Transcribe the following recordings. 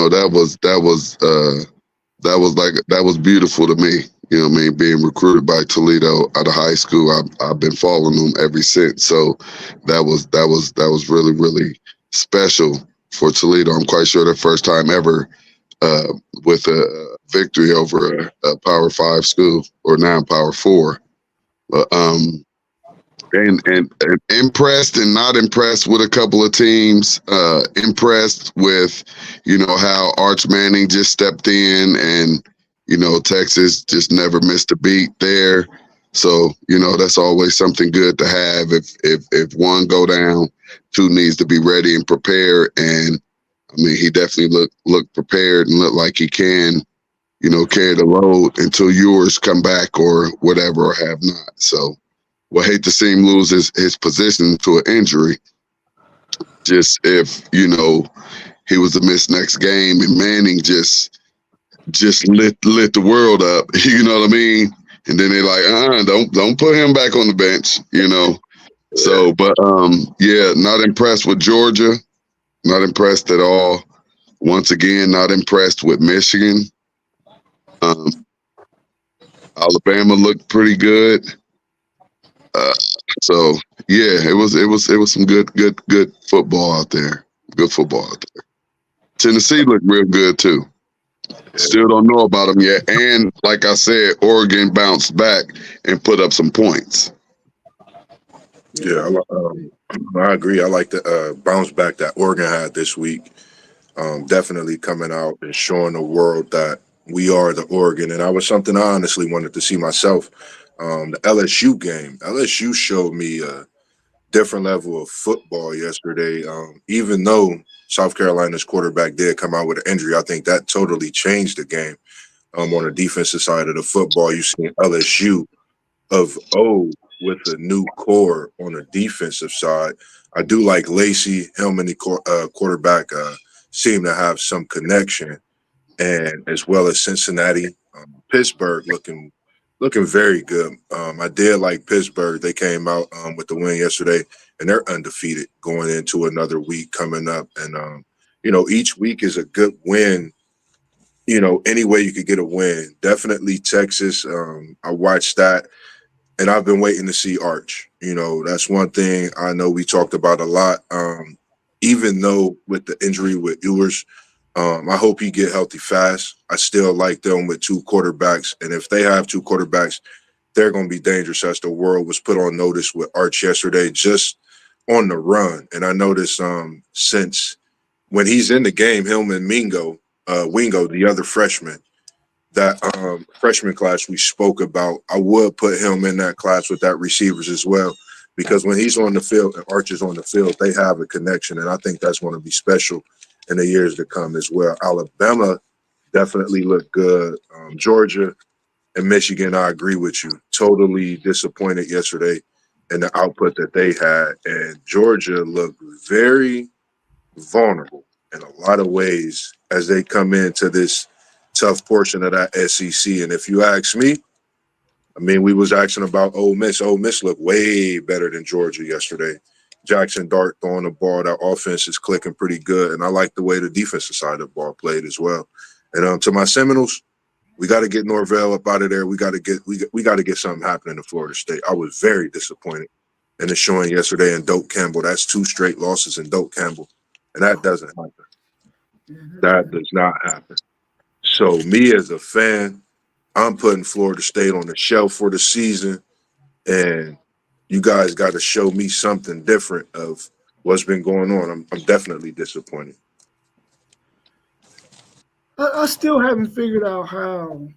that was beautiful to me. You know what I mean? Being recruited by Toledo out of high school, I've been following them ever since. So that was really really special for Toledo. I'm quite sure the first time ever uh, with a victory over a Power Five school or now Power Four. But and impressed and not impressed with a couple of teams. Impressed with, how Arch Manning just stepped in, and Texas just never missed a beat there. So that's always something good to have. If one go down, two needs to be ready and prepared. And I mean, he definitely looked prepared and looked like he can, carry the load until yours come back or whatever or have not. So will hate to see him lose his position to an injury. Just if he was to miss next game and Manning just lit the world up, you know what I mean? And then they're like, don't put him back on the bench. So, but yeah, not impressed with Georgia, not impressed at all. Once again, not impressed with Michigan. Um, Alabama looked pretty good. Uh, so yeah, it was some good football out there. Good football out there. Tennessee looked real good too. Still don't know about them yet. And like I said, Oregon bounced back and put up some points. Yeah, I agree. I like the bounce back that Oregon had this week. Definitely coming out and showing the world that we are the Oregon. And that was something I honestly wanted to see myself. The LSU game. LSU showed me a different level of football yesterday. Even though South Carolina's quarterback did come out with an injury, I think that totally changed the game. On the defensive side of the football, you see LSU of old with a new core on the defensive side. I do like Lacey, him and the quarterback seem to have some connection, and as well as Cincinnati, Pittsburgh looking very good. I did like Pittsburgh. They came out with the win yesterday, and they're undefeated going into another week coming up. And each week is a good win. Any way you could get a win. Definitely Texas. I watched that, and I've been waiting to see Arch. That's one thing I know we talked about a lot. Even though with the injury with Ewers, I hope he get healthy fast. I still like them with two quarterbacks, and if they have two quarterbacks, they're going to be dangerous. As the world was put on notice with Arch yesterday, just on the run. And I noticed since when he's in the game, him and Wingo, the other freshman, that freshman class we spoke about, I would put him in that class with that receivers as well. Because when he's on the field and Arch is on the field, they have a connection, and I think that's going to be special in the years to come as well. Alabama definitely looked good. Georgia and Michigan, I agree with you. Totally disappointed yesterday in the output that they had. And Georgia looked very vulnerable in a lot of ways as they come into this tough portion of that SEC. And if you ask me, I mean, we was asking about Ole Miss. Ole Miss looked way better than Georgia yesterday. Jackson Dart throwing the ball. That offense is clicking pretty good, and I like the way the defensive side of the ball played as well. And to my Seminoles, we got to get Norvell up out of there. We got to get something happening in Florida State. I was very disappointed in the showing yesterday in Doak Campbell. That's 2 straight losses in Doak Campbell, and that doesn't happen. That does not happen. So me as a fan, I'm putting Florida State on the shelf for the season, and you guys got to show me something different of what's been going on. I'm definitely disappointed. I still haven't figured out how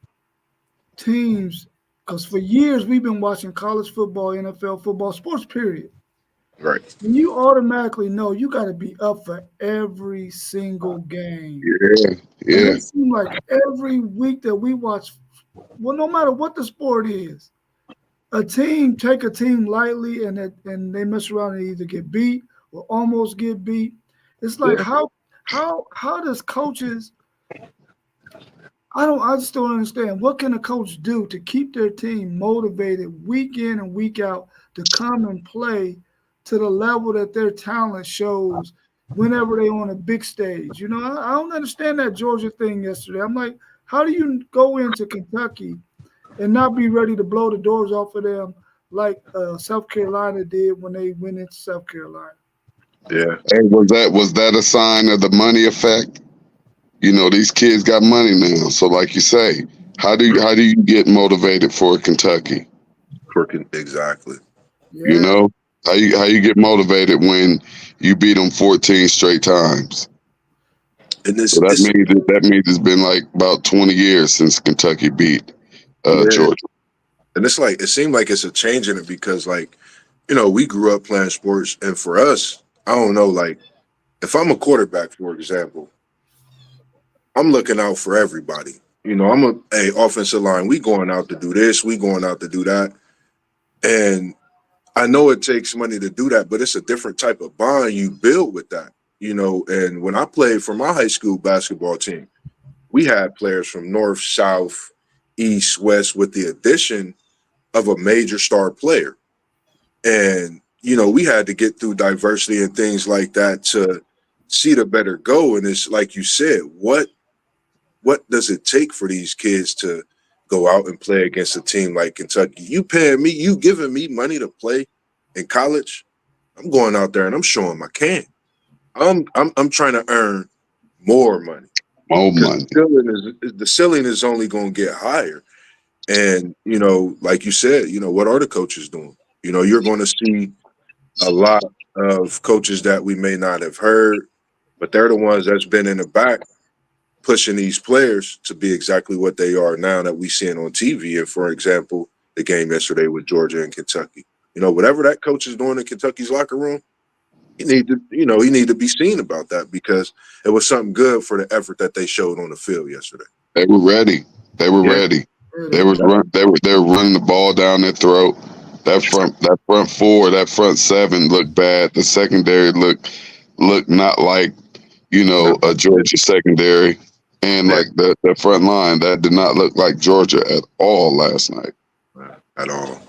teams, because for years we've been watching college football, NFL football, sports, period. Right. And you automatically know you got to be up for every single game. Yeah, yeah. And it seems like every week that we watch, well, no matter what the sport is, a team take a team lightly and they mess around and either get beat or almost get beat. It's like how does coaches? I just don't understand. What can a coach do to keep their team motivated week in and week out to come and play to the level that their talent shows whenever they on a big stage. You know, I don't understand that Georgia thing yesterday. I'm like, how do you go into Kentucky and not be ready to blow the doors off of them like South Carolina did when they went into South Carolina? Yeah. Hey, was that a sign of the money effect? You know, these kids got money now. So like you say, how do you get motivated for Kentucky? Exactly. You Yeah, know, how you get motivated when you beat them 14 straight times? And this, So that means it's been like about 20 years since Kentucky beat yeah. Georgia. And it's like, it seemed like it's a change in it because, like, you know, we grew up playing sports, and for us, I don't know, like, if I'm a quarterback, for example, I'm looking out for everybody. You know, offensive line. We going out to do this. We going out to do that. And I know it takes money to do that, but it's a different type of bond you build with that. You know, and when I played for my high school basketball team, we had players from north, south, east, west, with the addition of a major star player. And, you know, we had to get through diversity and things like that to see the better go. And it's like you said, what does it take for these kids to go out and play against a team like Kentucky? You paying me, you giving me money to play in college. I'm going out there and I'm showing my can. I'm trying to earn more money. More money. The ceiling is only going to get higher. And, you know, like you said, you know, what are the coaches doing? You know, you're going to see a lot of coaches that we may not have heard, but they're the ones that's been in the back pushing these players to be exactly what they are now that we seeing on TV. And for example, the game yesterday with Georgia and Kentucky. You know, whatever that coach is doing in Kentucky's locker room, he need to be seen about that because it was something good for the effort that they showed on the field yesterday. They were ready. They were Yeah. ready. They were running the ball down their throat. That front four, that front seven looked bad. The secondary looked not like, you know, a Georgia secondary. And like the front line, that did not look like Georgia at all last night. At all.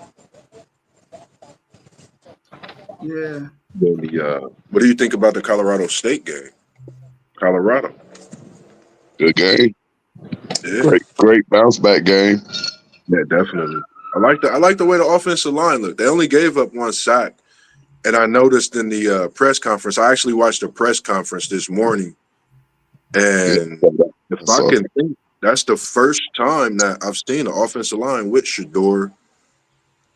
yeah. What do you think about the Colorado State game? Colorado. Good game. Yeah. Great bounce back game. Yeah, definitely. I like the way the offensive line looked. They only gave up one sack. And I noticed in the press conference, I actually watched the press conference this morning. And if I can think, that's the first time that I've seen the offensive line with Shedeur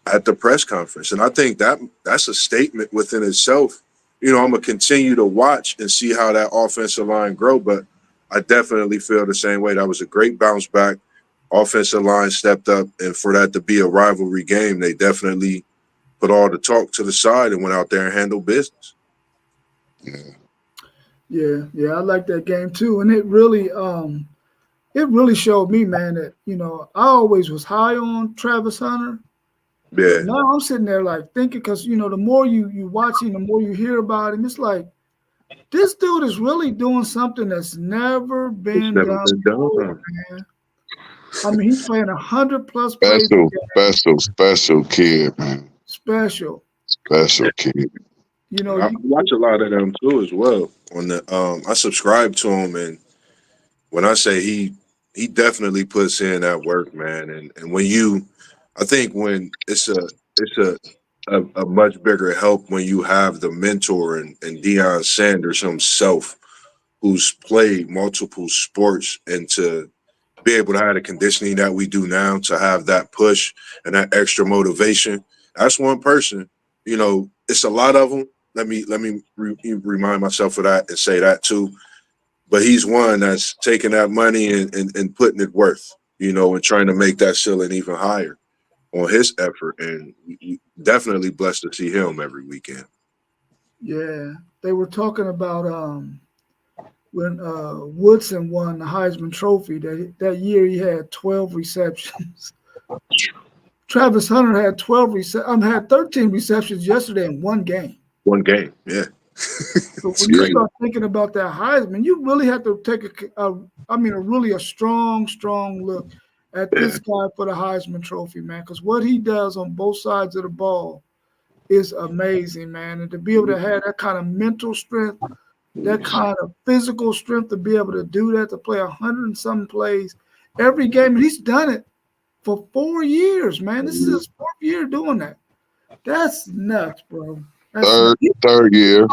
at the press conference. And I think that's a statement within itself. You know, I'm going to continue to watch and see how that offensive line grow. But I definitely feel the same way. That was a great bounce back. Offensive line stepped up. And for that to be a rivalry game, they definitely put all the talk to the side and went out there and handled business. Yeah, I like that game too. And it really showed me, man, that, you know, I always was high on Travis Hunter. Yeah. Now I'm sitting there like thinking, because, you know, the more you watch him, the more you hear about him, it's like this dude is really doing something that's never been done before, man. I mean, he's playing 100+ plays. Special kid, man. Special kid. You know, I watch a lot of them too as well. On the I subscribe to him, and when I say he definitely puts in that work, man. And I think when it's a much bigger help when you have the mentor and Deion Sanders himself, who's played multiple sports, and to be able to have the conditioning that we do now, to have that push and that extra motivation. That's one person. You know, it's a lot of them. Let me remind myself of that and say that too. But he's one that's taking that money and putting it worth, you know, and trying to make that ceiling even higher on his effort. And definitely blessed to see him every weekend. Yeah, they were talking about when Woodson won the Heisman Trophy. That year he had 12 receptions. Travis Hunter had 13 receptions yesterday in one game. One game, yeah. So when you start thinking about that Heisman, you really have to take a strong look at this guy for the Heisman Trophy, man. Because what he does on both sides of the ball is amazing, man. And to be able to have that kind of mental strength that kind of physical strength to be able to do that, to play 100 and some plays every game. And he's done it for 4 years, man. This is his 4th year doing that. That's nuts, bro. That's Third year.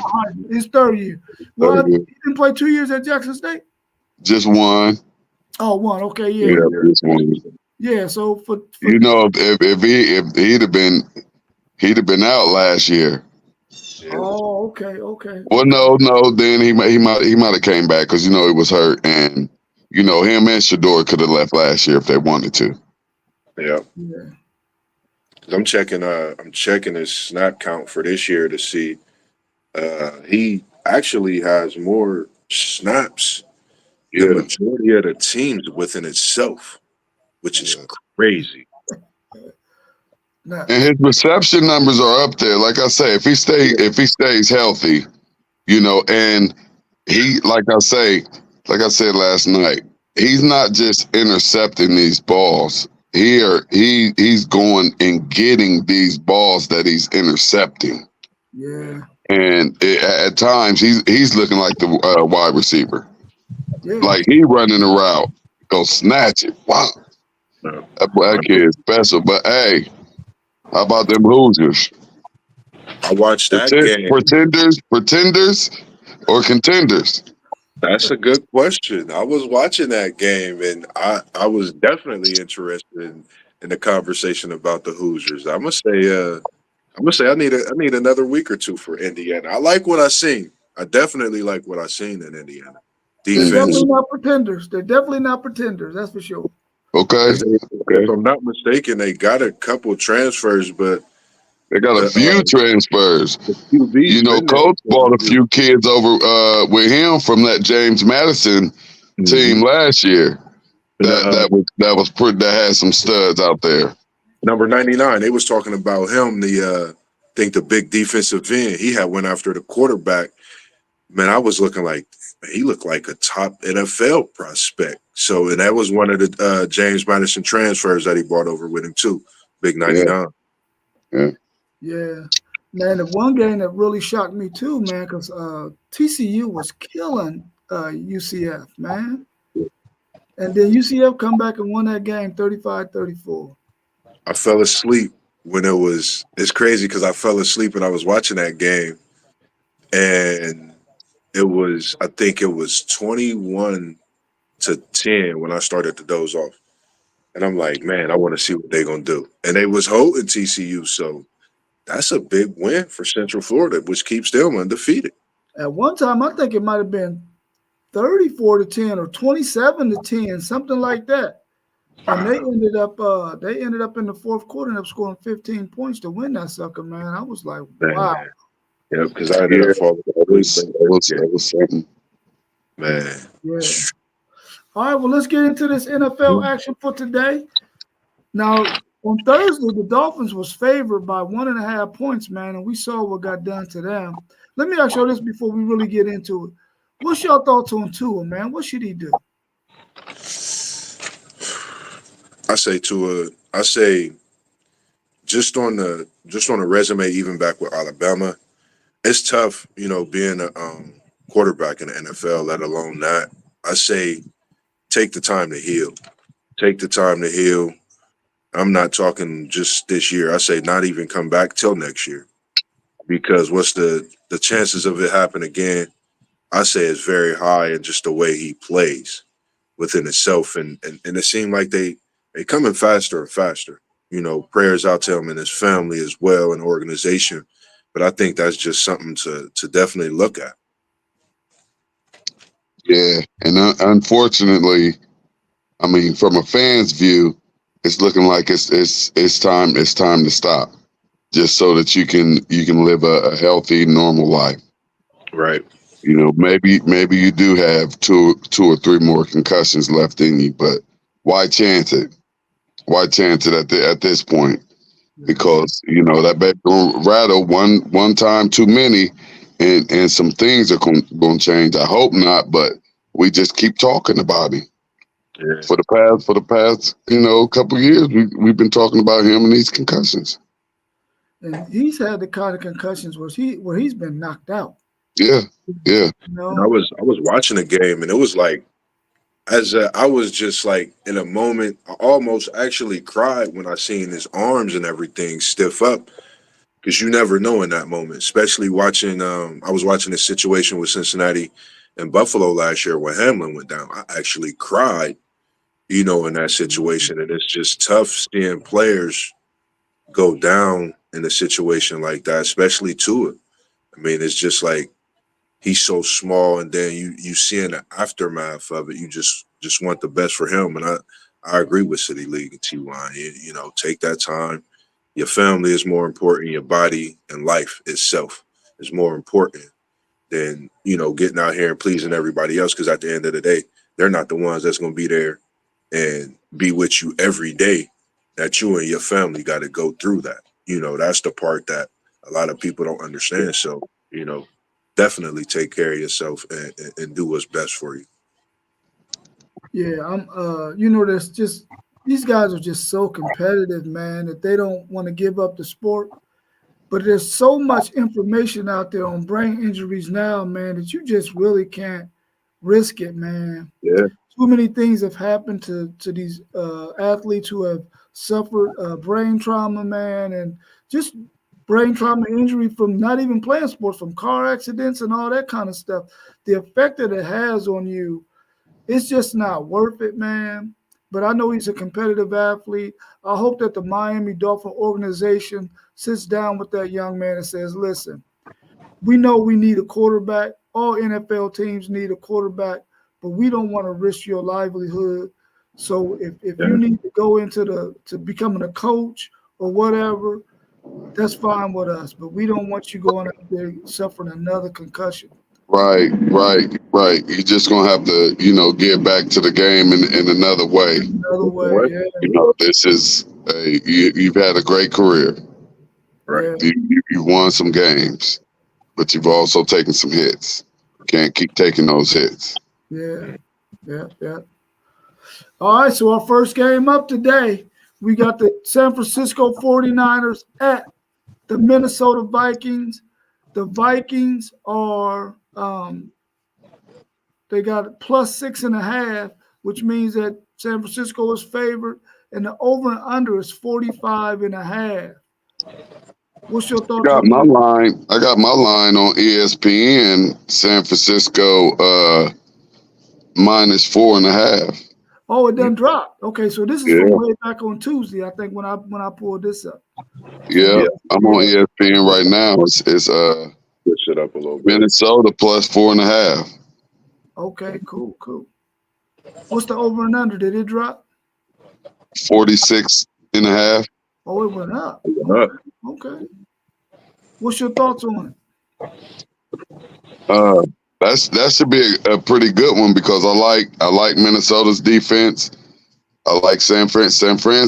His 3rd year. Well, he didn't play 2 years at Jackson State? Just one. Oh, one. Okay, yeah. Just one. Yeah, so for you know, if he'd have been out last year. Oh, okay. Well, no. Then he might have came back because he was hurt, and him and Shedeur could have left last year if they wanted to. Yeah. I'm checking his snap count for this year to see. He actually has more snaps than the majority of the teams within itself, which is crazy. And his reception numbers are up there. Like I say, if he stays healthy, and he, like I said last night, he's not just intercepting these balls. He's going and getting these balls that he's intercepting. Yeah. And at times he's looking like the wide receiver. Yeah. Like he running a route, go snatch it. Wow. That kid is special. But hey, how about them Hoosiers? I watched that game. Pretenders or contenders? That's a good question. I was watching that game, and I was definitely interested in the conversation about the Hoosiers. I'm gonna say I need another week or two for Indiana. I like what I seen. I definitely like what I seen in Indiana. Defense. They're definitely not pretenders. They're definitely not pretenders. That's for sure. Okay. If I'm not mistaken, they got a couple transfers, but they got a few transfers. QB Coach brought a few kids over with him from that James Madison team last year. That had some studs out there. Number 99, they was talking about him. I think the big defensive end. He had went after the quarterback. Man, I was looking like he looked like a top NFL prospect. So, and that was one of the James Madison transfers that he brought over with him too. Big 99. Yeah. Man, the one game that really shocked me too, man, because TCU was killing UCF, man. And then UCF come back and won that game 35-34. I fell asleep when it's crazy because I fell asleep and I was watching that game. And I think it was 21-10 when I started to doze off. And I'm like, man, I want to see what they're going to do. And they was holding TCU, so that's a big win for Central Florida, which keeps them undefeated. At one time, I think it might have been 34-10 or 27-10, something like that. And they ended up in the fourth quarter and up scoring 15 points to win that sucker, man. I was like, wow. Yeah, because I ended up falling asleep. That was something. Man. Yeah. All right, well, let's get into this NFL action for today. Now, on Thursday, the Dolphins was favored by 1.5 points, man, and we saw what got done to them. Let me ask you this before we really get into it. What's your thoughts on Tua, man? What should he do? I say just on the resume, even back with Alabama, it's tough, being a quarterback in the NFL, let alone that. I say take the time to heal. Take the time to heal. I'm not talking just this year. I say not even come back till next year. Because what's the chances of it happening again? I say it's very high, and just the way he plays within itself. And it seemed like they coming faster and faster. Prayers out to him and his family as well, and organization. But I think that's just something to definitely look at. Yeah, and unfortunately, I mean, from a fan's view, it's looking like it's time to stop, just so that you can live a healthy, normal life. Right. Maybe you do have two or three more concussions left in you, but why chance it? Why chance it at this point? Because that baby gonna rattle one time too many, and some things are gonna change. I hope not, but we just keep talking about him. Yeah. For the past couple of years, we've been talking about him and these concussions. And he's had the kind of concussions where he's been knocked out. Yeah. You And know? I was watching the game, and it was like I was just like in a moment. I almost actually cried when I seen his arms and everything stiff up, because you never know in that moment. Especially watching, I was watching a situation with Cincinnati and Buffalo last year when Hamlin went down. I actually cried, in that situation, and it's just tough seeing players go down in a situation like that, especially Tua. I mean, it's just like he's so small, and then you see in the aftermath of it, you just want the best for him. And I agree with City League and T1. Take that time. Your family is more important. Your body and life itself is more important than getting out here and pleasing everybody else. Because at the end of the day, they're not the ones that's going to be there and be with you every day. That you and your family got to go through that. That's the part that a lot of people don't understand. So, definitely take care of yourself and do what's best for you. Yeah, there's just these guys are just so competitive, man, that they don't want to give up the sport. But there's so much information out there on brain injuries now, man, that you just really can't risk it, man. Yeah. Too many things have happened to these athletes who have suffered brain trauma, man, and just brain trauma injury from not even playing sports, from car accidents and all that kind of stuff. The effect that it has on you, it's just not worth it, man. But I know he's a competitive athlete. I hope that the Miami Dolphin organization sits down with that young man and says, listen, we know we need a quarterback. All NFL teams need a quarterback, but we don't want to risk your livelihood. So if you need to go into to becoming a coach or whatever, that's fine with us. But we don't want you going out there suffering another concussion. Right. You're just gonna have to, get back to the game in another way. Another way, yeah. This is you've had a great career. Right. Yeah. You've won some games, but you've also taken some hits. Can't keep taking those hits. Yeah. All right, so our first game up today, we got the San Francisco 49ers at the Minnesota Vikings. The Vikings are they got +6.5, which means that San Francisco is favored, and the over and under is 45.5. What's your thoughts on that? I got my line on ESPN. San Francisco -4.5. Oh, it done dropped. Okay, so this is from way back on Tuesday, I think, when I pulled this up. Yeah, I'm on ESPN right now. It's Push it up a little bit. Minnesota +4.5. Okay, cool. What's the over and under? Did it drop? 46.5. Oh, it went up. Okay. What's your thoughts on it? That should be a pretty good one because I like Minnesota's defense. I like San Fran's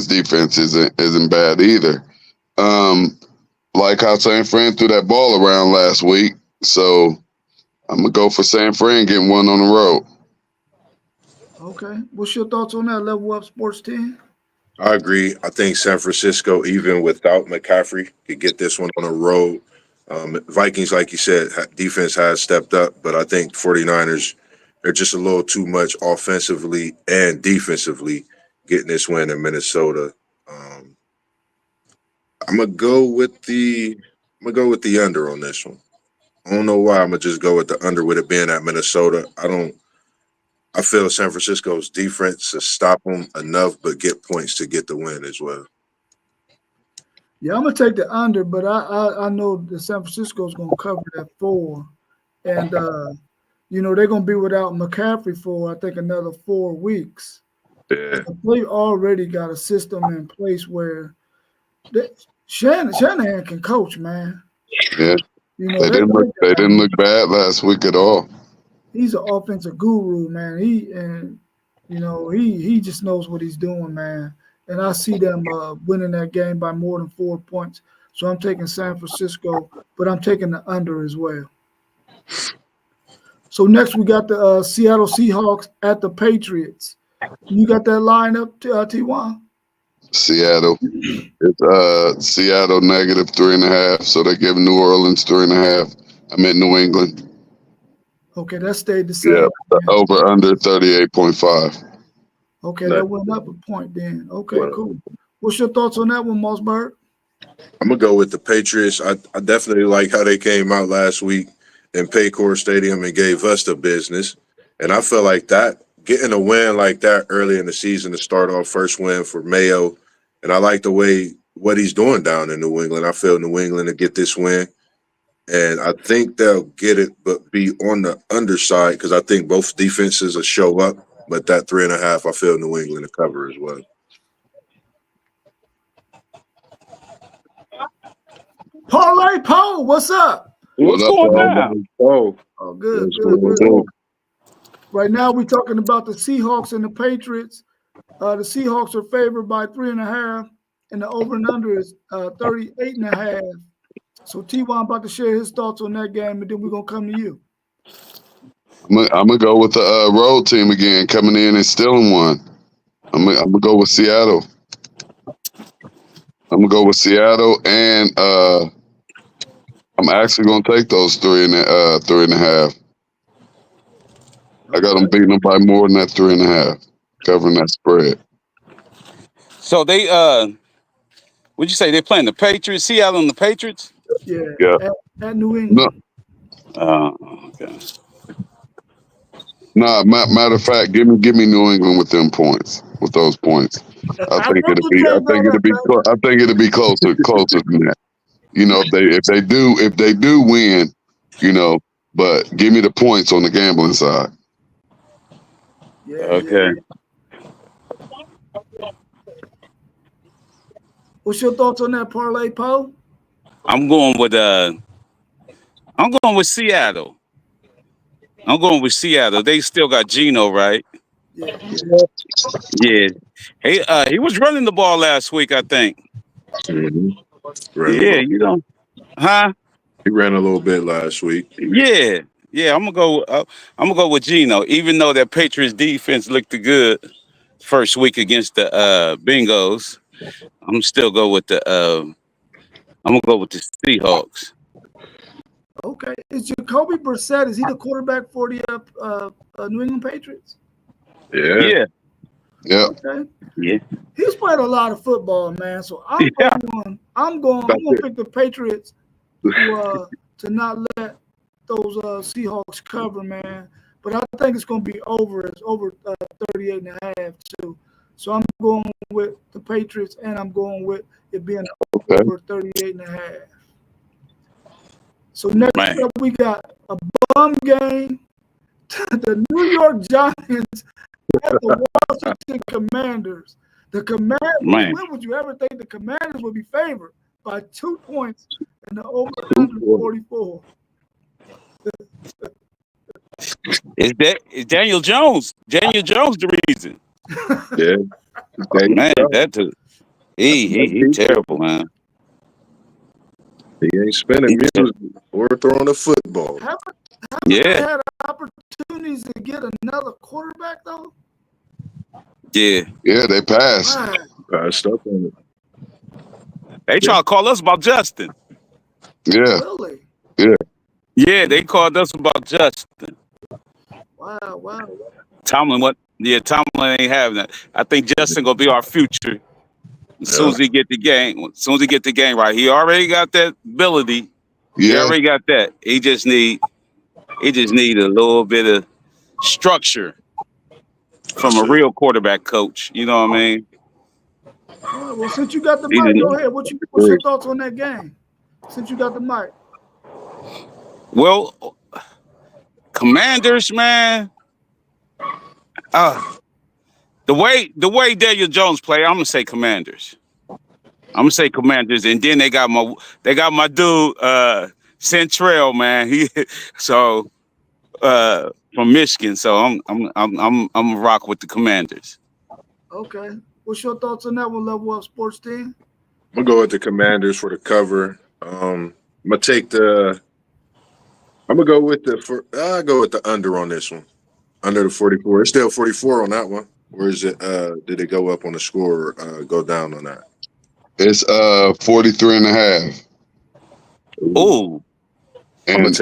defense isn't bad either. Like how San Fran threw that ball around last week, so I'm gonna go for San Fran getting one on the road. Okay. What's your thoughts on that? Level Up Sports 10? I agree. I think San Francisco, even without McCaffrey, could get this one on the road. Vikings, like you said, defense has stepped up, but I think 49ers are just a little too much offensively and defensively getting this win in Minnesota. I'm gonna go with the under on this one. I don't know why. I'm gonna just go with the under with it being at Minnesota. I feel San Francisco's defense to stop them enough, but get points to get the win as well. Yeah, I'm gonna take the under, but I know that San Francisco's gonna cover that 4, and they're gonna be without McCaffrey for I think another 4 weeks. Yeah, they already got a system in place where Shanahan can coach, man. Yeah, they didn't look bad last week at all. He's an offensive guru, man. He just knows what he's doing, man. And I see them winning that game by more than 4 points. So I'm taking San Francisco, but I'm taking the under as well. So next we got the Seattle Seahawks at the Patriots. You got that line up, T1? Seattle. It's Seattle -3.5, so they give New Orleans 3.5. I'm in New England. Okay, that stayed the same. Yeah, the over under 38.5. Okay, that went up a point then. Okay, cool. What's your thoughts on that one, Mossberg? I'm gonna go with the Patriots. I definitely like how they came out last week in Paycor Stadium and gave us the business. And I feel like that getting a win like that early in the season to start off first win for Mayo. And I like the way what he's doing down in New England. I feel New England to get this win. And I think they'll get it, but be on the underside because I think both defenses will show up. But that 3.5, I feel New England to cover as well. Parlay Poe, what's up? What's going on? Oh, Good, good. Right now, we're talking about the Seahawks and the Patriots. The Seahawks are favored by 3.5, and the over and under is 38.5. So T1 about to share his thoughts on that game, and then we're gonna come to you. I'm gonna go with the road team again, coming in and stealing one. I'm gonna go with Seattle. I'm gonna go with Seattle, and I'm actually gonna take those 3.5. I got them beating them by more than that 3.5, covering that spread. So they what'd you say? They're playing the Patriots, Seattle and the Patriots? Yeah. At New England. Okay. Nah, matter of fact, give me New England with them points, with those points. I think it'll be closer than that. You know, if they do win, you know, but give me the points on the gambling side. Yeah, Okay. Yeah. What's your thoughts on that, Parlay Poe? I'm going with Seattle. I'm going with Seattle. They still got Geno, right? Yeah. Yeah. He was running the ball last week, I think. mm-hmm. Yeah, you know. Huh? He ran a little bit last week. Yeah. Yeah, I'm gonna go with Geno, even though that Patriots defense looked good first week against the Bengals. I'm still go with the Seahawks. Okay. Is Jacoby Brissett, is he the quarterback for the New England Patriots? Yeah. Okay. Yeah. He's played a lot of football, man. So I'm gonna pick the Patriots to not let those Seahawks cover, man. But I think it's gonna be over. It's over 38.5 too. So I'm going with the Patriots, and I'm going with it being over 38.5. So next up, we got a bum game. The New York Giants at the Washington Commanders. The Commanders, when would you ever think the Commanders would be favored by 2 points and the over 44? Is Daniel Jones? Daniel Jones the reason. Yeah. Man, he terrible, man. He ain't spinning music or throwing a football. Haven't they had opportunities to get another quarterback though? Yeah, they passed. Wow. Passed up on it. They try to call us about Justin. Yeah. Really? Yeah, they called us about Justin. Wow. Tomlin ain't having that. I think Justin gonna be our future. As soon as he get the game right. He already got that ability. Yeah. He already got that. He just need a little bit of structure from a real quarterback coach. You know what I mean? All right, well, since you got the mic, go ahead. What's your thoughts on that game? Since you got the mic. Well, Commanders, man. The way Daniel Jones play, I'm gonna say Commanders. And then they got my dude Centrell, man. From Michigan. So I'm rock with the Commanders. Okay. What's your thoughts on that one, Level Up Sports Team? I'm gonna go with the Commanders for the cover. I'm gonna go with the under on this one. Under the 44. It's still 44 on that one. Or is it did it go up on the score or go down on that? It's 43.5. Oh. And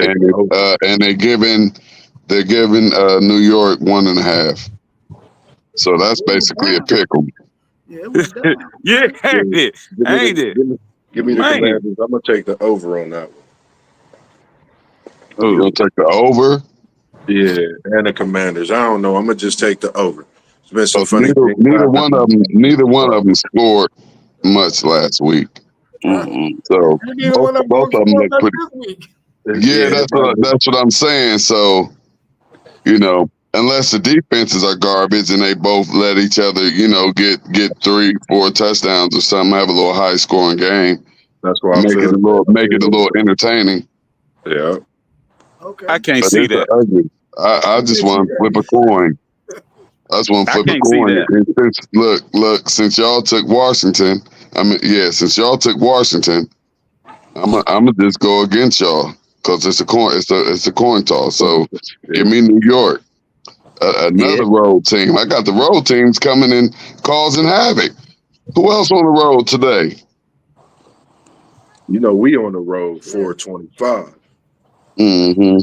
they're giving They're giving New York 1.5. So that's basically a pick 'em. Yeah, it went down. Yeah, ain't it? Ain't it? Give me the Man. Commanders. I'm gonna take the over on that one. You gonna take the over? Yeah, and the Commanders. I don't know. I'm gonna just take the over. It's been some So funny things. neither one of them scored much last week. Mm-mm. So And neither one of both of them look pretty. this week. Yeah, that's what I'm saying. So, unless the defenses are garbage and they both let each other, get 3-4 touchdowns or something, have a little high scoring game. That's why make it a little entertaining. Yeah. Okay. I can't But see it's that. ugly. I just want to flip a coin. I just want to I flip a can't see coin. that. And since y'all took Washington, since y'all took Washington, I'm gonna just go against y'all because it's a coin. It's a coin toss. So give me New York, another road team. I got the road teams coming in causing havoc. Who else on the road today? We on the road 425. Mm-hmm.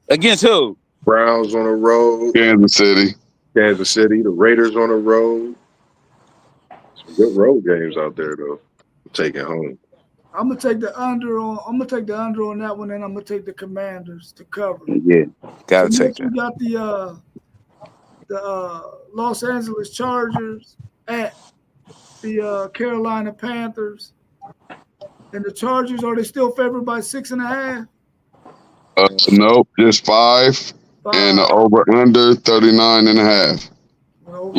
Against who? Browns on the road. Kansas City. The Raiders on the road. Some good road games out there though. Take it home. I'm gonna take the under on that one, and I'm gonna take the Commanders to cover. Yeah, gotta take We that. got the Los Angeles Chargers at the Carolina Panthers, and the Chargers, are they still favored by 6.5? Nope, just 5 and the over under 39.5. Still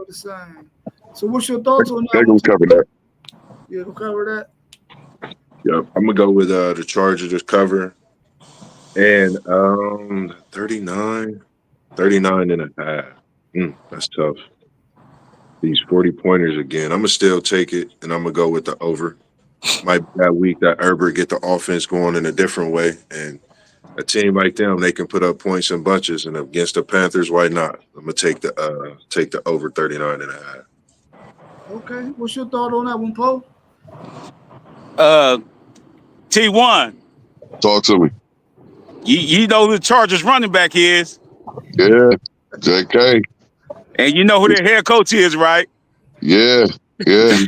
the same. So what's your thoughts on that? They're gonna cover that. Yeah, we'll cover that. Yep, I'm gonna go with the Chargers to cover, and 39 and a half. That's tough. These 40 pointers again. I'm gonna still take it, and I'm gonna go with the over. Might be that week that Herbert get the offense going in a different way, and a team like them, they can put up points in bunches. And against the Panthers, why not? I'm gonna take the over 39 and a half. Okay, what's your thought on that one, Poe? T1. Talk to me. You know who the Chargers running back is, Yeah, JK. and you know who their head coach is, right? Yeah. Hey,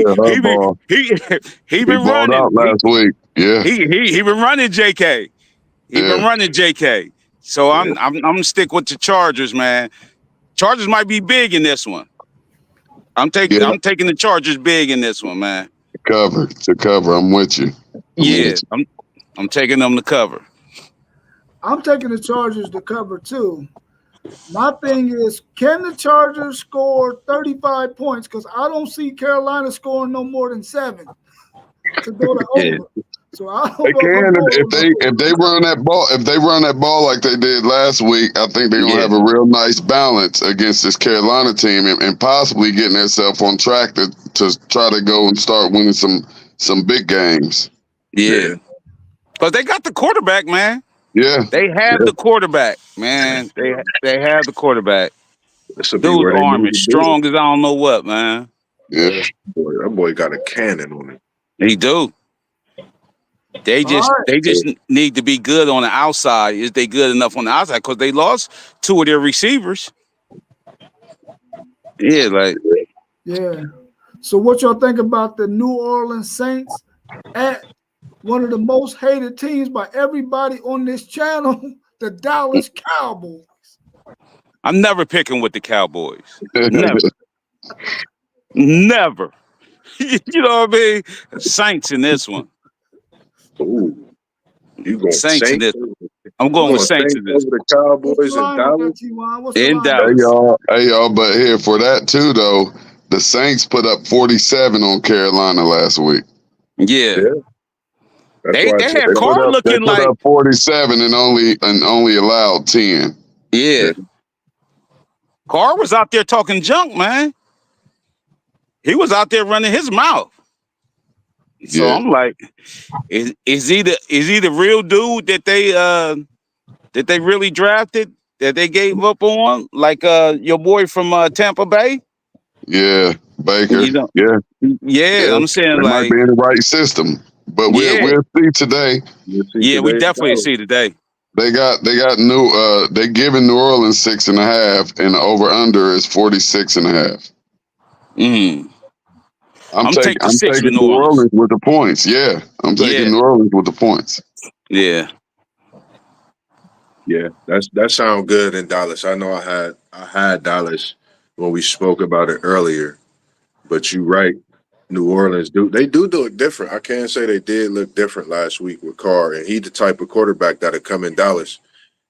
Harbaugh. he been balled running out last week. Yeah. He been running JK. Been running JK. So I'm gonna stick with the Chargers, man. Chargers might be big in this one. I'm taking the Chargers big in this one, man. To cover. I'm with you. I'm taking them to cover. I'm taking the Chargers to cover too. My thing is, can the Chargers score 35 points? Because I don't see Carolina scoring no more than 7 to go to over. So I don't They know can if they run that ball. If they run that ball like they did last week, I think they're gonna have a real nice balance against this Carolina team and possibly getting themselves on track to try to go and start winning some big games. Yeah, but they got the quarterback, man. Yeah, they have the quarterback, man. They have the quarterback. Dude's arm is strong as I don't know what, man. Yeah, that boy got a cannon on him. He do. They just need to be good on the outside. Is they good enough on the outside? Because they lost 2 of their receivers. Yeah. So what y'all think about the New Orleans Saints at one of the most hated teams by everybody on this channel, the Dallas Cowboys? I'm never picking with the Cowboys. Never. You know what I mean? Saints in this one. Ooh, you going Saints in this one. I'm going with Saints in this one. The Cowboys in Dallas. Hey y'all, but here for that too though, the Saints put up 47 on Carolina last week. Yeah. They had Carr looking like put up 47 and only allowed 10. Yeah. Carr was out there talking junk, man. He was out there running his mouth. So I'm like, is he the real dude that they really drafted, that they gave up on, like your boy from Tampa Bay? Yeah, Baker. I'm saying they might be in the right system. but Yeah. we'll see today. We'll see Yeah, we today. definitely see today. They got new they giving New Orleans 6.5, and the over under is 46.5. Mm. I'm take the 6 with taking New New Orleans. Orleans with the points. Yeah, I'm taking Yeah. New Orleans with the points. Yeah. Yeah, that sounds good in Dallas. I know I had Dallas when we spoke about it earlier, but you're right. New Orleans do look different. I can't say they did look different last week with Carr, and he the type of quarterback that'll come in Dallas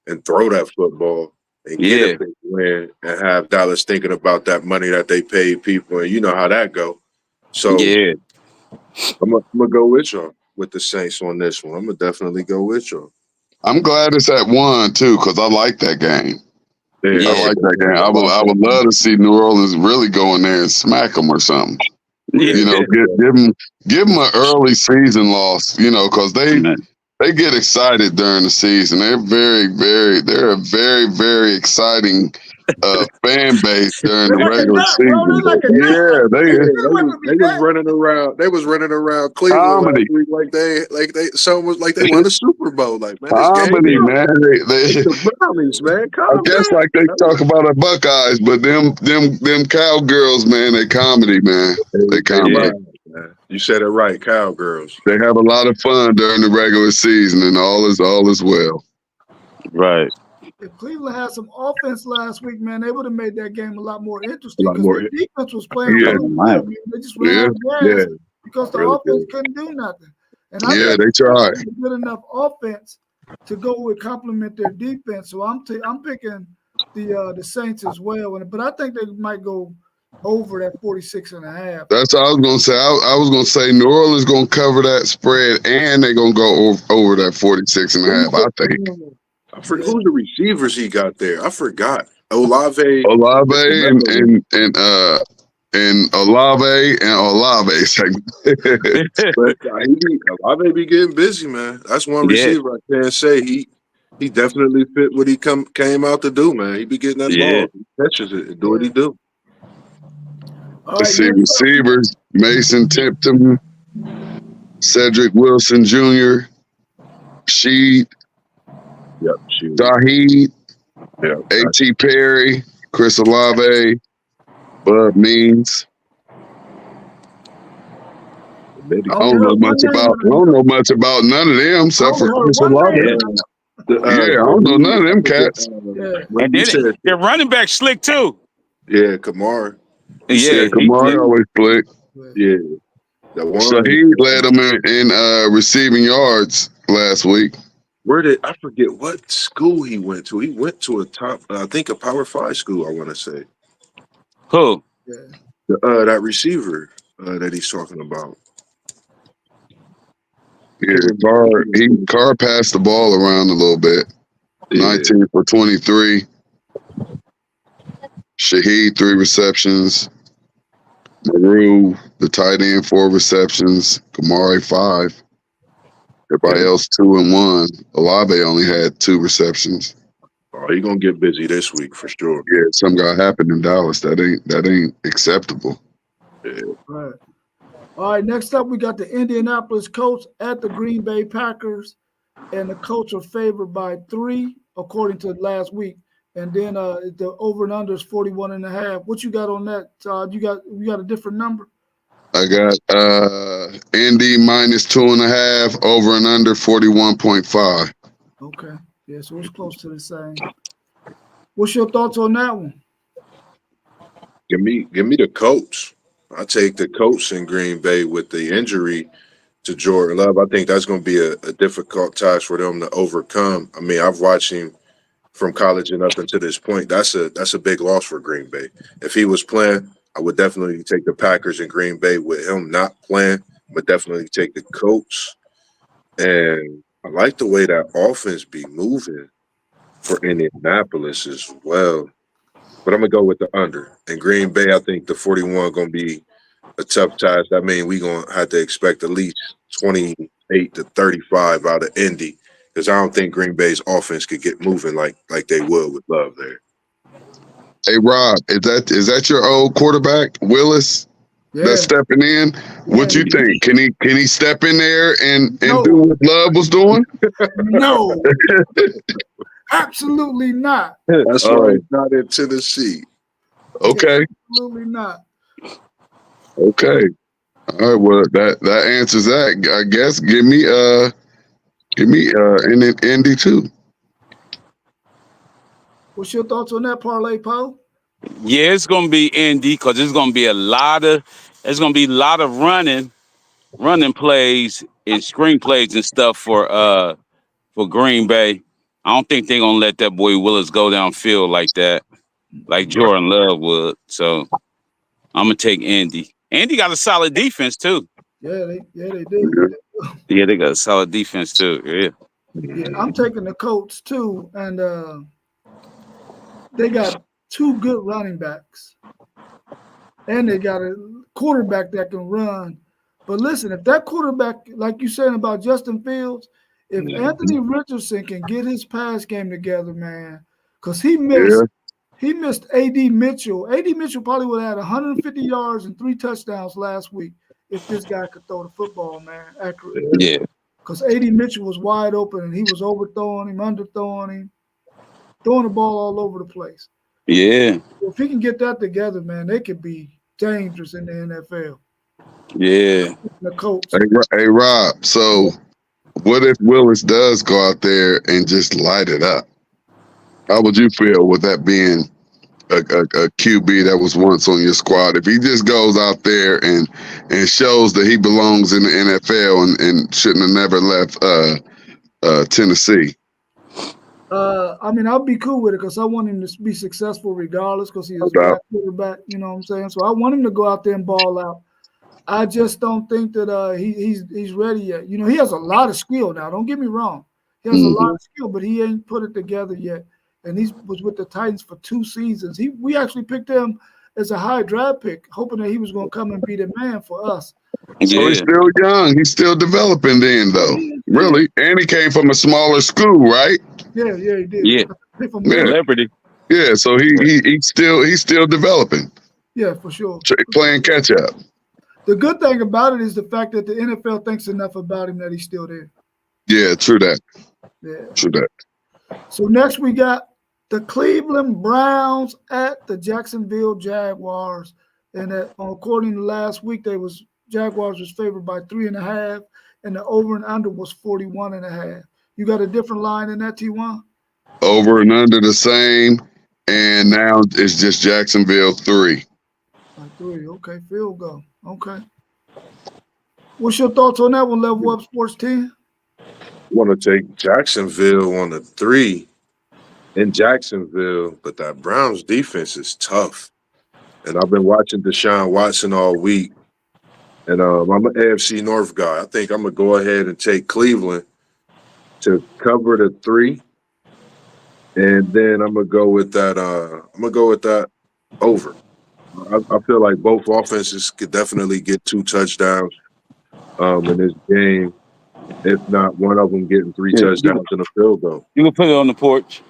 and throw that football and get Yeah. a big win and have Dallas thinking about that money that they paid people, and you know how that go. So Yeah. I'm gonna go with y'all with the Saints on this one. I'm gonna definitely go with y'all. I'm glad it's at 1 too, because I like that game. Yeah. I like that game. I would love to see New Orleans really go in there and smack them or something. Yeah. You know, give them an early season loss. You know, because they get excited during the season. They're they're a very, very exciting fan base during the regular season. Yeah, They was running around. They was running around Cleveland last week like they someone was like they won a Super Bowl. Like, man, this comedy, game, man. They the Brownies, man. I guess like they talk about the Buckeyes, but them cowgirls, man, they comedy, man. They comedy. Man. You said it right, cowgirls. They have a lot of fun during the regular season, and all is well. Right. If Cleveland had some offense last week, man, they would have made that game a lot more interesting because more. the defense was playing Yeah. really well. I mean, they just ran out of gas because the Really offense good. couldn't do nothing. And Yeah, they tried. good enough offense to go with complement their defense. So I'm picking the Saints as well. But I think they might go over that 46.5. That's what I was gonna say. I was gonna say New Orleans gonna cover that spread, and they're gonna go over that 46.5. I think. I forgot who's the receivers he got there. I forgot. Olave and Olave segment. But Olave be getting busy, man. That's one receiver I can't say he definitely fit what he came out to do, man. He be getting that ball. He catches it and do what he do. Let's see, receivers: Mason Tipton, Cedric Wilson Jr., Sheed, Shaheed, A.T. Perry, Chris Olave, Bud Means. I don't know much about none of them except for Chris Olave. I don't know none of them cats. And then their running back slick too. Yeah, Kamara. Yeah, Kamara always slick. Yeah. So he led them in receiving yards last week. I forget what school he went to. He went to a Power 5 school, I want to say. Who? That receiver that he's talking about. Yeah, Carr passed the ball around a little bit. 19 for 23. Shaheed, 3 receptions. Maru, the tight end, 4 receptions. Kamari, 5. Everybody else 2 and 1. Olave only had 2 receptions. Oh, he's gonna get busy this week for sure. Yeah, something got happened in Dallas. That ain't acceptable. Yeah. Right. All right, next up we got the Indianapolis Colts at the Green Bay Packers, and the Colts are favored by 3 according to last week. And then the over and under is 41.5. What you got on that, Todd? You got a different number? I got Indy minus 2.5, over and under 41.5. Okay. Yeah, so it's close to the same. What's your thoughts on that one? Give me the Colts. I take the Colts in Green Bay with the injury to Jordan Love. I think that's going to be a difficult task for them to overcome. I mean, I've watched him from college and up until this point. That's a big loss for Green Bay. If he was playing, I would definitely take the Packers in Green Bay. With him not playing, but definitely take the Colts. And I like the way that offense be moving for Indianapolis as well. But I'm going to go with the under. In Green Bay, I think the 41 going to be a tough task. That means we're going to have to expect at least 28 to 35 out of Indy, because I don't think Green Bay's offense could get moving like they would with Love there. Hey, Rob, is that your old quarterback, Willis? that's stepping in. What you think? Can he step in there and do what Love was doing? No, absolutely not. That's why he's not in Tennessee. Okay. Absolutely not. Okay. All right. Well, that answers that. I guess. Give me Indy too. What's your thoughts on that parlay, Poe? Yeah, it's gonna be Indy because there's gonna be a lot of running plays and screenplays and stuff for Green Bay. I don't think they're gonna let that boy Willis go downfield like that, like Jordan Love would. So I'm gonna take Indy. Indy got a solid defense too. Yeah, they do. Yeah, they got a solid defense too. Yeah, I'm taking the Colts too, and they got 2 good running backs, and they got a quarterback that can run. But listen, if that quarterback, like you saying about Justin Fields, if Anthony Richardson can get his pass game together, man, because he missed A.D. Mitchell. A.D. Mitchell probably would have had 150 yards and 3 touchdowns last week if this guy could throw the football, man, accurately. Yeah. Because A.D. Mitchell was wide open and he was overthrowing him, underthrowing him, throwing the ball all over the place. Yeah. If he can get that together, man, they could be dangerous in the NFL. Yeah. The Colts. Hey, Rob. So, what if Willis does go out there and just light it up? How would you feel with that being a QB that was once on your squad? If he just goes out there and shows that he belongs in the NFL and shouldn't have never left Tennessee. I mean, I'll be cool with it because I want him to be successful regardless because he is a black quarterback, you know what I'm saying? So I want him to go out there and ball out. I just don't think that he's ready yet. You know, he has a lot of skill now. Don't get me wrong. He has a lot of skill, but he ain't put it together yet. And he was with the Titans for 2 seasons. We actually picked him as a high draft pick, hoping that he was going to come and be the man for us. Yeah. So he's still young. He's still developing then, though. Really. And he came from a smaller school, right? Yeah, he did. Yeah. Liberty. Yeah, so he's still developing. Yeah, for sure. Playing catch up. The good thing about it is the fact that the NFL thinks enough about him that he's still there. Yeah, true that. Yeah. True that. So next we got the Cleveland Browns at the Jacksonville Jaguars. And according to last week, Jaguars was favored by 3.5, and the over and under was 41.5. You got a different line in that, T1? Over and under the same, and now it's just Jacksonville 3. 3, okay, field goal. Okay. What's your thoughts on that one, Level Up Sports 10? I want to take Jacksonville on the 3 in Jacksonville, but that Browns defense is tough. And I've been watching Deshaun Watson all week, and I'm an AFC North guy. I think I'm going to go ahead and take Cleveland to cover the 3, and then I'm going to go with that. Over. I feel like both offenses could definitely get 2 touchdowns in this game. If not, one of them getting 3 touchdowns and a field goal. You can put it on the porch.